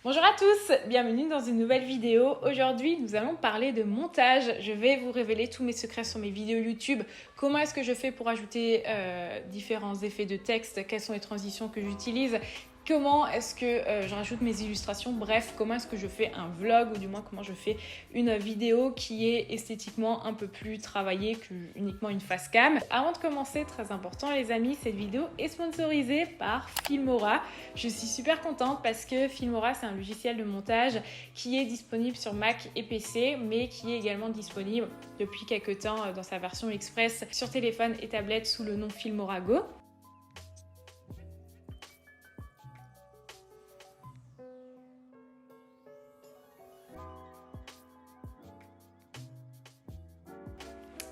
Bonjour à tous, bienvenue dans une nouvelle vidéo. Aujourd'hui, nous allons parler de montage. Je vais vous révéler tous mes secrets sur mes vidéos YouTube. Comment est-ce que je fais pour ajouter différents effets de texte? Quelles sont les transitions que j'utilise? Comment est-ce que je rajoute mes illustrations? Bref, comment est-ce que je fais un vlog ou du moins comment je fais une vidéo qui est esthétiquement un peu plus travaillée qu'uniquement une face cam. Avant de commencer, très important les amis, cette vidéo est sponsorisée par Filmora. Je suis super contente parce que Filmora c'est un logiciel de montage qui est disponible sur Mac et PC mais qui est également disponible depuis quelques temps dans sa version express sur téléphone et tablette sous le nom Filmora Go.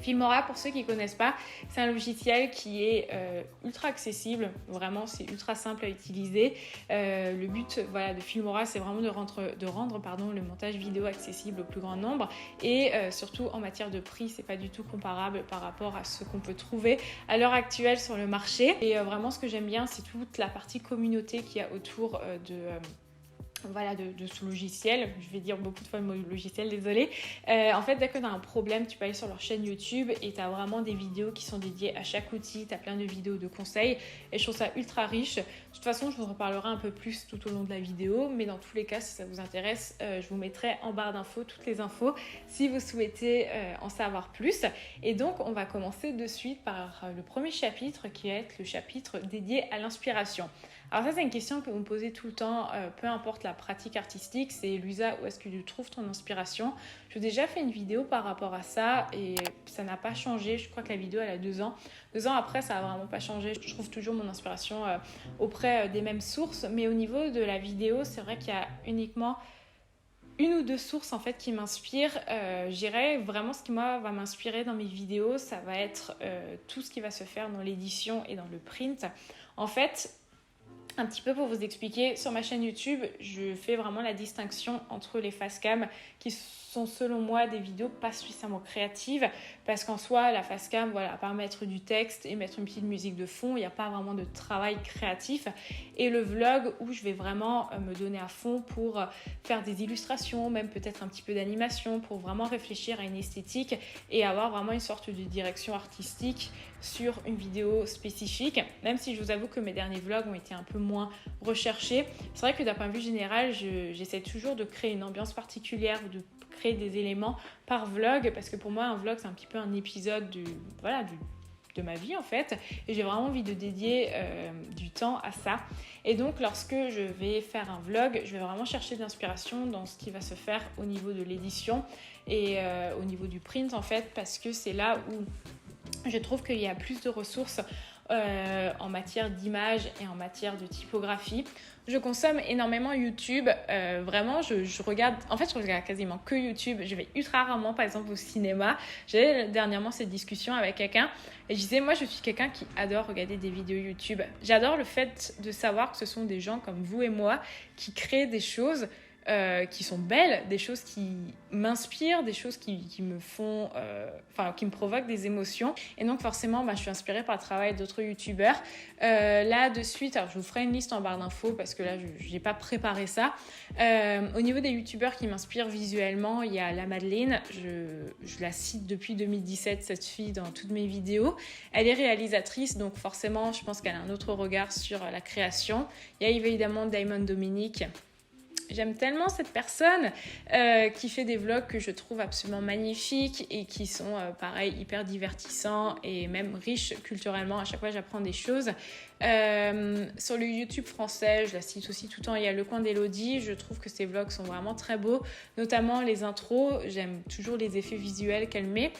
Filmora, pour ceux qui ne connaissent pas, c'est un logiciel qui est ultra accessible, vraiment c'est ultra simple à utiliser. Le but de Filmora, c'est vraiment de rendre le montage vidéo accessible au plus grand nombre et surtout en matière de prix, c'est pas du tout comparable par rapport à ce qu'on peut trouver à l'heure actuelle sur le marché. Et vraiment ce que j'aime bien, c'est toute la partie communauté qu'il y a autour de ce logiciel. Je vais dire beaucoup de fois le mot logiciel, désolée. En fait, dès que tu as un problème, tu peux aller sur leur chaîne YouTube et tu as vraiment des vidéos qui sont dédiées à chaque outil. Tu as plein de vidéos de conseils et je trouve ça ultra riche. De toute façon, je vous en reparlerai un peu plus tout au long de la vidéo, mais dans tous les cas, si ça vous intéresse, je vous mettrai en barre d'infos toutes les infos si vous souhaitez en savoir plus. Et donc, on va commencer de suite par le premier chapitre qui va être le chapitre dédié à l'inspiration. Alors ça, c'est une question que vous me posez tout le temps, peu importe la pratique artistique, c'est Luisa, où est-ce que tu trouves ton inspiration? J'ai déjà fait une vidéo par rapport à ça et ça n'a pas changé. Je crois que la vidéo, elle a 2 ans. 2 ans après, ça n'a vraiment pas changé. Je trouve toujours mon inspiration auprès des mêmes sources. Mais au niveau de la vidéo, c'est vrai qu'il y a uniquement une ou deux sources en fait qui m'inspirent. Je dirais vraiment ce qui va m'inspirer dans mes vidéos, ça va être tout ce qui va se faire dans l'édition et dans le print. En fait, un petit peu pour vous expliquer, sur ma chaîne YouTube, je fais vraiment la distinction entre les face cam qui sont selon moi des vidéos pas suffisamment créatives parce qu'en soi, la face cam, à part mettre du texte et mettre une petite musique de fond, il n'y a pas vraiment de travail créatif. Et le vlog où je vais vraiment me donner à fond pour faire des illustrations, même peut-être un petit peu d'animation pour vraiment réfléchir à une esthétique et avoir vraiment une sorte de direction artistique sur une vidéo spécifique, même si je vous avoue que mes derniers vlogs ont été un peu moins recherchés. C'est vrai que d'un point de vue général, j'essaie toujours de créer une ambiance particulière ou de créer des éléments par vlog parce que pour moi un vlog c'est un petit peu un épisode de ma vie en fait et j'ai vraiment envie de dédier du temps à ça. Et donc lorsque je vais faire un vlog, je vais vraiment chercher de l'inspiration dans ce qui va se faire au niveau de l'édition et au niveau du print en fait parce que c'est là où je trouve qu'il y a plus de ressources en matière d'image et en matière de typographie. Je consomme énormément YouTube, vraiment je regarde quasiment que YouTube, je vais ultra rarement par exemple au cinéma. J'avais dernièrement cette discussion avec quelqu'un et je disais moi je suis quelqu'un qui adore regarder des vidéos YouTube. J'adore le fait de savoir que ce sont des gens comme vous et moi qui créent des choses qui sont belles, des choses qui m'inspirent, des choses qui me font, qui me provoquent des émotions. Et donc forcément, je suis inspirée par le travail d'autres youtubeurs. Là, de suite, alors je vous ferai une liste en barre d'infos parce que là, je n'ai pas préparé ça. Au niveau des youtubeurs qui m'inspirent visuellement, il y a la Madeleine. Je la cite depuis 2017, cette fille, dans toutes mes vidéos. Elle est réalisatrice, donc forcément, je pense qu'elle a un autre regard sur la création. Il y a évidemment Diamond Dominique. J'aime tellement cette personne qui fait des vlogs que je trouve absolument magnifiques et qui sont pareil hyper divertissants et même riches culturellement. À chaque fois j'apprends des choses. Sur le YouTube français, je la cite aussi tout le temps, il y a Le Coin d'Elodie. Je trouve que ses vlogs sont vraiment très beaux, notamment les intros. J'aime toujours les effets visuels qu'elle met.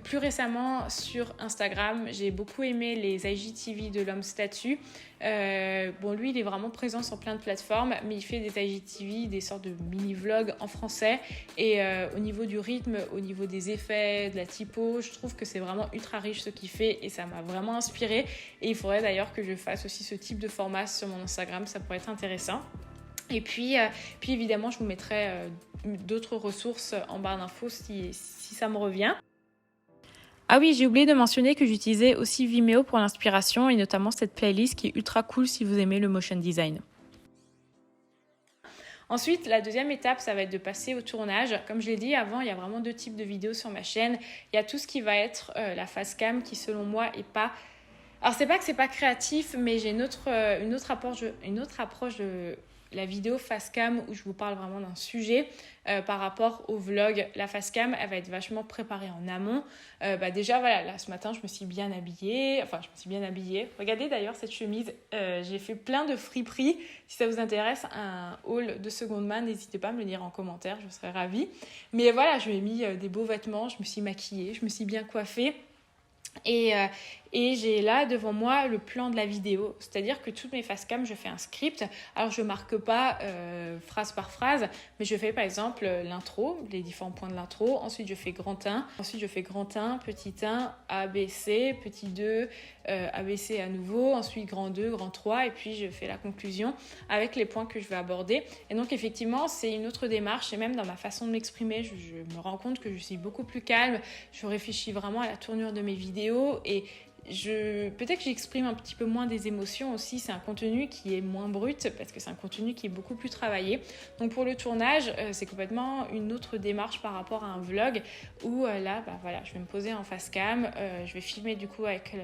Plus récemment sur Instagram, j'ai beaucoup aimé les IGTV de l'homme statue. Lui il est vraiment présent sur plein de plateformes, mais il fait des IGTV, des sortes de mini-vlogs en français et au niveau du rythme, au niveau des effets, de la typo, je trouve que c'est vraiment ultra riche ce qu'il fait et ça m'a vraiment inspirée et il faudrait d'ailleurs que je fasse aussi ce type de format sur mon Instagram, ça pourrait être intéressant. Et puis évidemment je vous mettrai d'autres ressources en barre d'infos si ça me revient. Ah oui, j'ai oublié de mentionner que j'utilisais aussi Vimeo pour l'inspiration et notamment cette playlist qui est ultra cool si vous aimez le motion design. Ensuite, la deuxième étape, ça va être de passer au tournage. Comme je l'ai dit avant, il y a vraiment deux types de vidéos sur ma chaîne. Il y a tout ce qui va être la face cam qui, selon moi, est pas... Alors, c'est pas que c'est pas créatif, mais j'ai une autre approche de la vidéo face cam où je vous parle vraiment d'un sujet par rapport au vlog. La face cam, elle va être vachement préparée en amont. Déjà, voilà, là, ce matin, je me suis bien habillée. Regardez d'ailleurs cette chemise. J'ai fait plein de friperies. Si ça vous intéresse, un haul de seconde main, n'hésitez pas à me le dire en commentaire, je serais ravie. Mais voilà, je lui ai mis des beaux vêtements, je me suis maquillée, je me suis bien coiffée. Et j'ai là devant moi le plan de la vidéo, c'est-à-dire que toutes mes face cam, je fais un script. Alors je marque pas phrase par phrase, mais je fais par exemple l'intro, les différents points de l'intro. Ensuite je fais grand 1, ensuite je fais grand 1, petit 1, ABC, petit 2, ABC à nouveau, ensuite grand 2, grand 3, et puis je fais la conclusion avec les points que je vais aborder. Et donc effectivement c'est une autre démarche, et même dans ma façon de m'exprimer, je me rends compte que je suis beaucoup plus calme, je réfléchis vraiment à la tournure de mes vidéos, et peut-être que j'exprime un petit peu moins des émotions aussi. C'est un contenu qui est moins brut parce que c'est un contenu qui est beaucoup plus travaillé. Donc pour le tournage, c'est complètement une autre démarche par rapport à un vlog où là, je vais me poser en face cam, je vais filmer du coup avec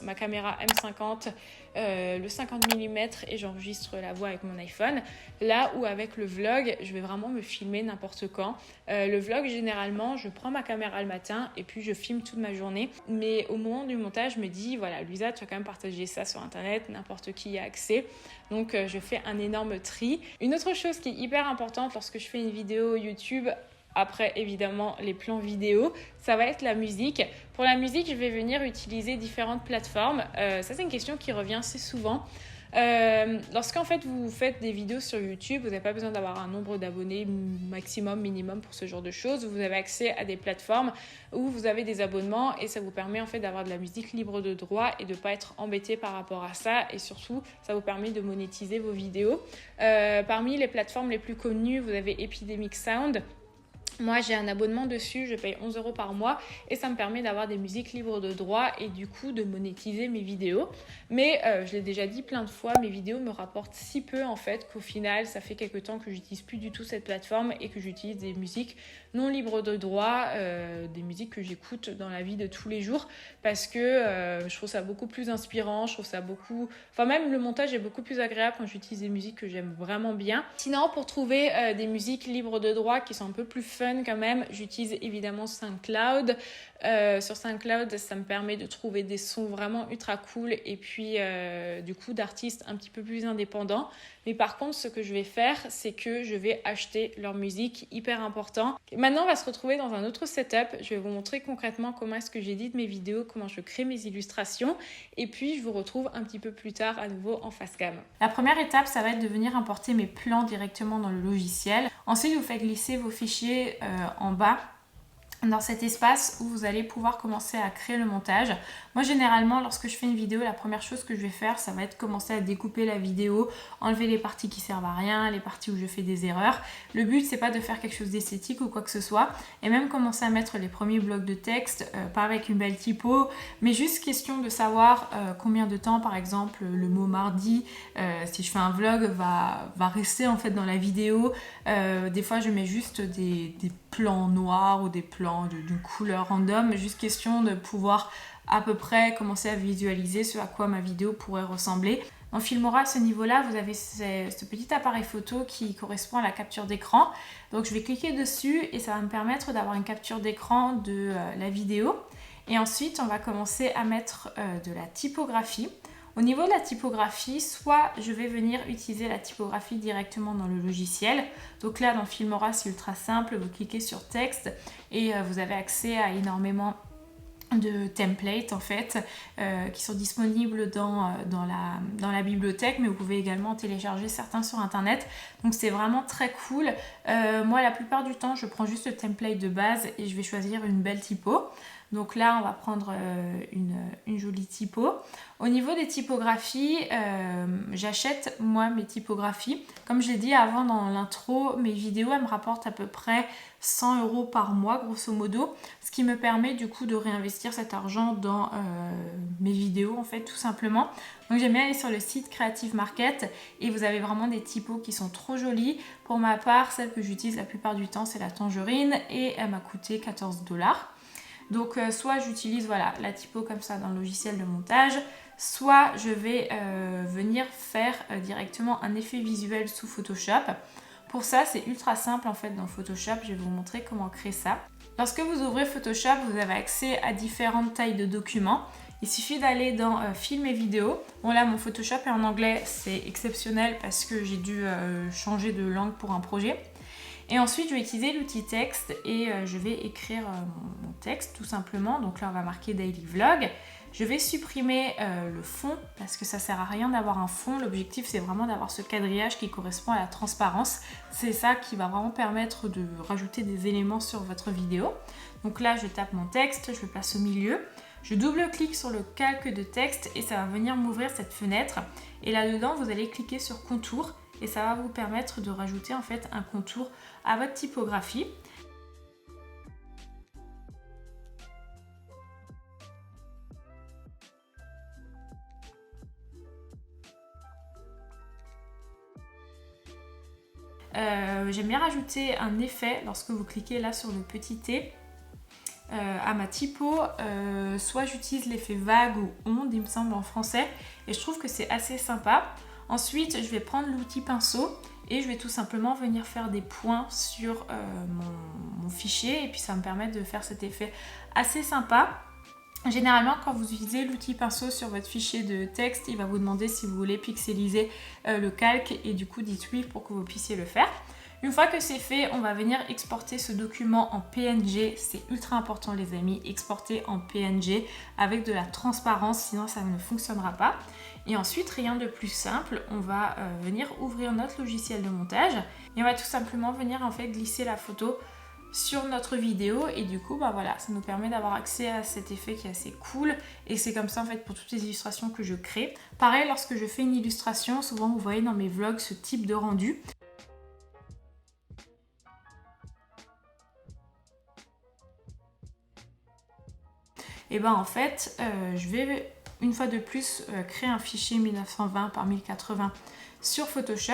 ma caméra M50, le 50 mm, et j'enregistre la voix avec mon iPhone. Là où avec le vlog, je vais vraiment me filmer n'importe quand. Le vlog, généralement, je prends ma caméra le matin et puis je filme toute ma journée. Mais au moment du montage, je me dis, voilà, Luisa, tu vas quand même partager ça sur Internet, n'importe qui y a accès. Donc, je fais un énorme tri. Une autre chose qui est hyper importante lorsque je fais une vidéo YouTube, après évidemment les plans vidéo, ça va être la musique. Pour la musique, je vais venir utiliser différentes plateformes. Ça, c'est une question qui revient assez souvent. Lorsqu'en fait vous faites des vidéos sur YouTube, vous n'avez pas besoin d'avoir un nombre d'abonnés maximum, minimum pour ce genre de choses. Vous avez accès à des plateformes où vous avez des abonnements et ça vous permet en fait d'avoir de la musique libre de droit et de ne pas être embêté par rapport à ça, et surtout ça vous permet de monétiser vos vidéos. Parmi les plateformes les plus connues, vous avez Epidemic Sound. Moi, j'ai un abonnement dessus, je paye 11 € par mois et ça me permet d'avoir des musiques libres de droit et du coup de monétiser mes vidéos. Mais je l'ai déjà dit plein de fois, mes vidéos me rapportent si peu en fait qu'au final, ça fait quelques temps que j'utilise plus du tout cette plateforme et que j'utilise des musiques non libres de droit, des musiques que j'écoute dans la vie de tous les jours parce que je trouve ça beaucoup plus inspirant, je trouve ça beaucoup... Enfin même le montage est beaucoup plus agréable quand j'utilise des musiques que j'aime vraiment bien. Sinon, pour trouver des musiques libres de droit qui sont un peu plus fun quand même, j'utilise évidemment SoundCloud. Sur SoundCloud, ça me permet de trouver des sons vraiment ultra cool et puis du coup d'artistes un petit peu plus indépendants. Mais par contre, ce que je vais faire, c'est que je vais acheter leur musique, hyper important. Maintenant, on va se retrouver dans un autre setup. Je vais vous montrer concrètement comment est-ce que j'édite mes vidéos, comment je crée mes illustrations. Et puis, je vous retrouve un petit peu plus tard à nouveau en face cam. La première étape, ça va être de venir importer mes plans directement dans le logiciel. Ensuite, vous faites glisser vos fichiers en bas dans cet espace où vous allez pouvoir commencer à créer le montage. Moi généralement lorsque je fais une vidéo, la première chose que je vais faire, ça va être commencer à découper la vidéo, enlever les parties qui servent à rien, les parties où je fais des erreurs. Le but c'est pas de faire quelque chose d'esthétique ou quoi que ce soit, et même commencer à mettre les premiers blocs de texte, pas avec une belle typo, mais juste question de savoir combien de temps par exemple le mot mardi, si je fais un vlog, va rester en fait dans la vidéo. Des fois je mets juste des plans noirs ou des plans d'une couleur random, juste question de pouvoir à peu près commencer à visualiser ce à quoi ma vidéo pourrait ressembler. Dans Filmora, à ce niveau-là, vous avez ce petit appareil photo qui correspond à la capture d'écran. Donc je vais cliquer dessus et ça va me permettre d'avoir une capture d'écran de la vidéo. Et ensuite, on va commencer à mettre de la typographie. Au niveau de la typographie, soit je vais venir utiliser la typographie directement dans le logiciel. Donc là, dans Filmora, c'est ultra simple. Vous cliquez sur texte et vous avez accès à énormément de templates en fait qui sont disponibles dans la bibliothèque, mais vous pouvez également télécharger certains sur internet, donc c'est vraiment très cool. Moi la plupart du temps je prends juste le template de base et je vais choisir une belle typo. Donc là, on va prendre une jolie typo. Au niveau des typographies, j'achète moi mes typographies. Comme je l'ai dit avant dans l'intro, mes vidéos, elles me rapportent à peu près 100 € par mois, grosso modo. Ce qui me permet du coup de réinvestir cet argent dans mes vidéos, en fait, tout simplement. Donc j'aime bien aller sur le site Creative Market et vous avez vraiment des typos qui sont trop jolies. Pour ma part, celle que j'utilise la plupart du temps, c'est la Tangerine et elle m'a coûté 14 $. Donc soit j'utilise voilà, la typo comme ça dans le logiciel de montage, soit je vais venir faire directement un effet visuel sous Photoshop. Pour ça, c'est ultra simple en fait dans Photoshop, je vais vous montrer comment créer ça. Lorsque vous ouvrez Photoshop, vous avez accès à différentes tailles de documents. Il suffit d'aller dans Film et vidéo. Bon là, mon Photoshop est en anglais, c'est exceptionnel parce que j'ai dû changer de langue pour un projet. Et ensuite, je vais utiliser l'outil texte et je vais écrire mon texte tout simplement. Donc là, on va marquer Daily Vlog. Je vais supprimer le fond parce que ça sert à rien d'avoir un fond. L'objectif, c'est vraiment d'avoir ce quadrillage qui correspond à la transparence. C'est ça qui va vraiment permettre de rajouter des éléments sur votre vidéo. Donc là, je tape mon texte, je le place au milieu. Je double-clique sur le calque de texte et ça va venir m'ouvrir cette fenêtre. Et là-dedans, vous allez cliquer sur Contour et ça va vous permettre de rajouter en fait un contour à votre typographie. J'aime bien rajouter un effet lorsque vous cliquez là sur le petit T à ma typo, soit j'utilise l'effet vague ou onde, il me semble en français, et je trouve que c'est assez sympa. Ensuite, je vais prendre l'outil pinceau et je vais tout simplement venir faire des points sur mon fichier et puis ça me permet de faire cet effet assez sympa. Généralement, quand vous utilisez l'outil pinceau sur votre fichier de texte, il va vous demander si vous voulez pixeliser le calque et du coup dites oui pour que vous puissiez le faire. Une fois que c'est fait, on va venir exporter ce document en PNG. C'est ultra important les amis, exporter en PNG avec de la transparence, sinon ça ne fonctionnera pas. Et ensuite, rien de plus simple, on va venir ouvrir notre logiciel de montage et on va tout simplement venir en fait glisser la photo sur notre vidéo et du coup bah voilà, ça nous permet d'avoir accès à cet effet qui est assez cool et c'est comme ça en fait pour toutes les illustrations que je crée. Pareil, lorsque je fais une illustration, souvent vous voyez dans mes vlogs ce type de rendu. Et ben en fait, je vais une fois de plus créer un fichier 1920 par 1080 sur Photoshop.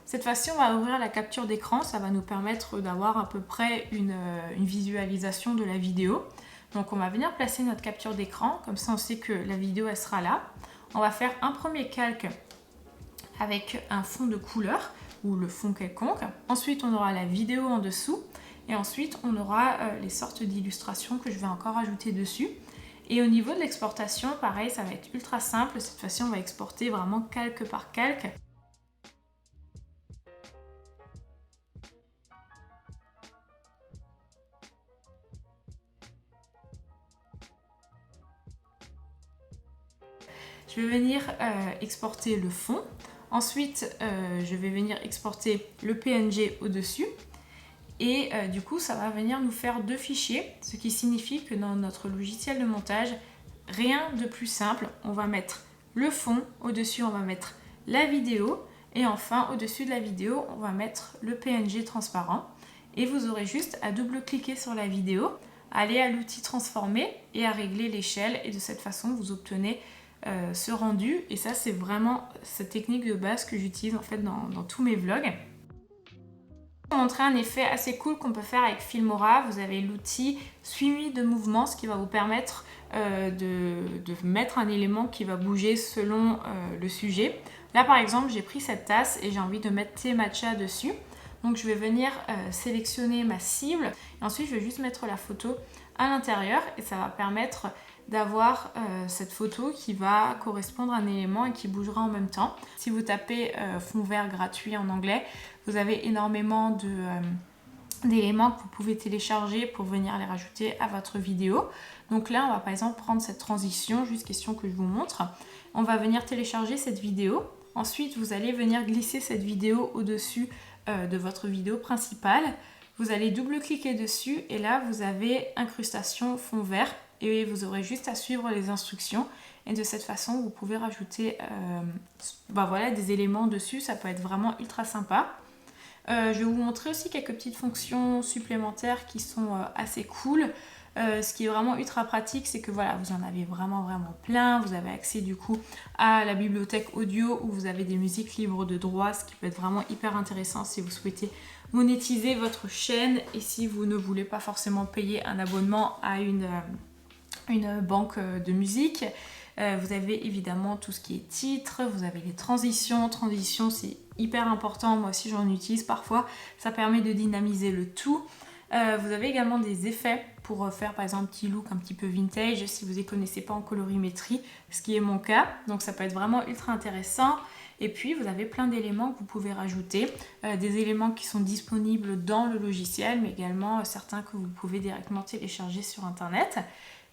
Cette fois-ci, on va ouvrir la capture d'écran. Ça va nous permettre d'avoir à peu près une visualisation de la vidéo. Donc on va venir placer notre capture d'écran. Comme ça, on sait que la vidéo, elle sera là. On va faire un premier calque avec un fond de couleur ou le fond quelconque. Ensuite, on aura la vidéo en dessous. Et ensuite, on aura les sortes d'illustrations que je vais encore ajouter dessus. Et au niveau de l'exportation, pareil, ça va être ultra simple. Cette fois-ci, on va exporter vraiment calque par calque. Je vais venir exporter le fond. Ensuite, je vais venir exporter le PNG au-dessus. Et du coup, ça va venir nous faire deux fichiers, ce qui signifie que dans notre logiciel de montage, rien de plus simple. On va mettre le fond, au-dessus on va mettre la vidéo et enfin au-dessus de la vidéo, on va mettre le PNG transparent. Et vous aurez juste à double-cliquer sur la vidéo, aller à l'outil transformer et à régler l'échelle et de cette façon, vous obtenez ce rendu. Et ça, c'est vraiment cette technique de base que j'utilise en fait dans tous mes vlogs. Pour montrer un effet assez cool qu'on peut faire avec Filmora, vous avez l'outil suivi de mouvement, ce qui va vous permettre de mettre un élément qui va bouger selon le sujet. Là par exemple, j'ai pris cette tasse et j'ai envie de mettre thé matcha dessus. Donc je vais venir sélectionner ma cible et ensuite je vais juste mettre la photo à l'intérieur et ça va permettre d'avoir cette photo qui va correspondre à un élément et qui bougera en même temps. Si vous tapez fond vert gratuit en anglais, vous avez énormément d'éléments que vous pouvez télécharger pour venir les rajouter à votre vidéo. Donc là, on va par exemple prendre cette transition, juste question que je vous montre. On va venir télécharger cette vidéo. Ensuite, vous allez venir glisser cette vidéo au-dessus de votre vidéo principale. Vous allez double-cliquer dessus et là, vous avez incrustation fond vert. et vous aurez juste à suivre les instructions. Et de cette façon, vous pouvez rajouter voilà, des éléments dessus. Ça peut être vraiment ultra sympa. Je vais vous montrer aussi quelques petites fonctions supplémentaires qui sont assez cool. Ce qui est vraiment ultra pratique, c'est que voilà, vous en avez vraiment plein. Vous avez accès du coup à la bibliothèque audio où vous avez des musiques libres de droit, ce qui peut être vraiment hyper intéressant si vous souhaitez monétiser votre chaîne et si vous ne voulez pas forcément payer un abonnement à une banque de musique. Vous avez évidemment tout ce qui est titre, vous avez les transitions. Transitions, c'est hyper important, moi aussi j'en utilise parfois. Ça permet de dynamiser le tout. Vous avez également des effets pour faire par exemple un petit look un petit peu vintage si vous ne les connaissez pas en colorimétrie, ce qui est mon cas. Donc ça peut être vraiment ultra intéressant. Et puis vous avez plein d'éléments que vous pouvez rajouter, des éléments qui sont disponibles dans le logiciel, mais également certains que vous pouvez directement télécharger sur internet.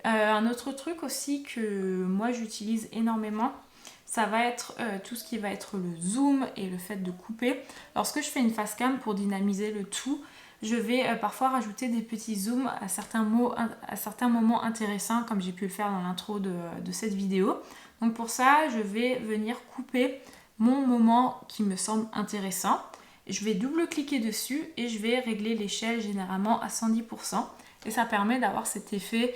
Un autre truc aussi que moi j'utilise énormément, ça va être tout ce qui va être le zoom et le fait de couper. Lorsque je fais une face cam pour dynamiser le tout, je vais parfois rajouter des petits zooms à certains moments intéressants, comme j'ai pu le faire dans l'intro de cette vidéo. Donc pour ça, je vais venir couper mon moment qui me semble intéressant. Je vais double-cliquer dessus et je vais régler l'échelle généralement à 110%. Et ça permet d'avoir cet effet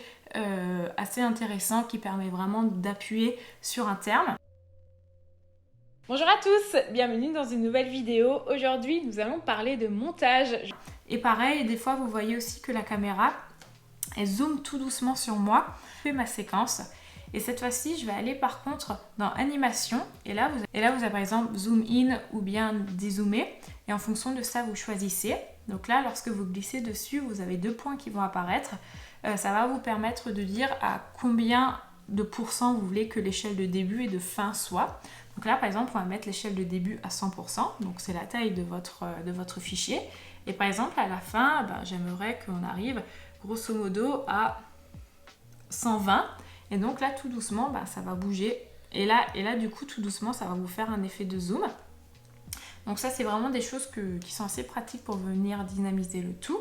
assez intéressant qui permet vraiment d'appuyer sur un terme. Bonjour à tous, bienvenue dans une nouvelle vidéo. Aujourd'hui, nous allons parler de montage. Et pareil, des fois, vous voyez aussi que la caméra, elle zoome tout doucement sur moi. Je fais ma séquence. Et cette fois-ci, je vais aller par contre dans animation. Et là, vous avez par exemple zoom in ou bien dézoomer. Et en fonction de ça, vous choisissez. Donc là, lorsque vous glissez dessus, vous avez 2 points qui vont apparaître. Ça va vous permettre de dire à combien de pourcents vous voulez que l'échelle de début et de fin soit. Donc là, par exemple, on va mettre l'échelle de début à 100%. Donc c'est la taille de votre fichier. Et par exemple, à la fin, j'aimerais qu'on arrive grosso modo à 120. Et donc là, tout doucement, ça va bouger. Et là, du coup, tout doucement, ça va vous faire un effet de zoom. Donc ça, c'est vraiment des choses qui sont assez pratiques pour venir dynamiser le tout.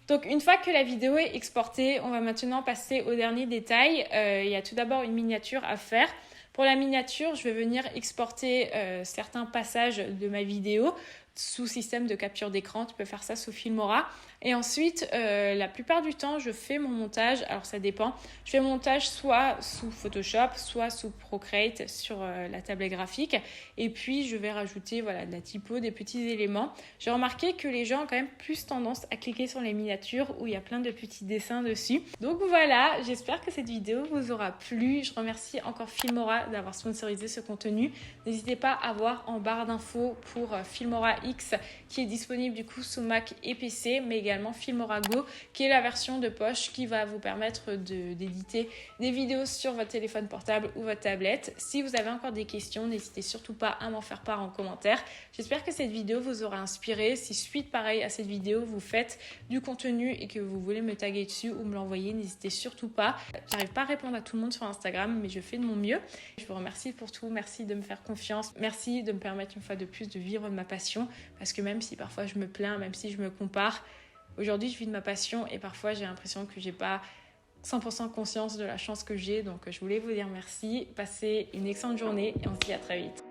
Donc une fois que la vidéo est exportée, on va maintenant passer au dernier détail. Il y a tout d'abord une miniature à faire. Pour la miniature, je vais venir exporter certains passages de ma vidéo sous système de capture d'écran. Tu peux faire ça sous Filmora. Et ensuite, la plupart du temps, je fais mon montage. Alors ça dépend. Je fais mon montage soit sous Photoshop, soit sous Procreate sur la tablette graphique. Et puis, je vais rajouter de la typo, des petits éléments. J'ai remarqué que les gens ont quand même plus tendance à cliquer sur les miniatures où il y a plein de petits dessins dessus. Donc voilà, j'espère que cette vidéo vous aura plu. Je remercie encore Filmora d'avoir sponsorisé ce contenu. N'hésitez pas à voir en barre d'infos pour Filmora X qui est disponible du coup sous Mac et PC, mais également Filmora Go qui est la version de poche qui va vous permettre d'éditer des vidéos sur votre téléphone portable ou votre tablette. Si vous avez encore des questions, n'hésitez surtout pas à m'en faire part en commentaire. J'espère que cette vidéo vous aura inspiré. Si suite pareil à cette vidéo, vous faites du contenu et que vous voulez me taguer dessus ou me l'envoyer, n'hésitez surtout pas. J'arrive pas à répondre à tout le monde sur Instagram, mais je fais de mon mieux. Je vous remercie pour tout. Merci de me faire confiance. Merci de me permettre une fois de plus de vivre de ma passion. Parce que même si parfois je me plains, même si je me compare, aujourd'hui je vis de ma passion et parfois j'ai l'impression que j'ai pas 100% conscience de la chance que j'ai. Donc je voulais vous dire merci. Passez une excellente journée et on se dit à très vite.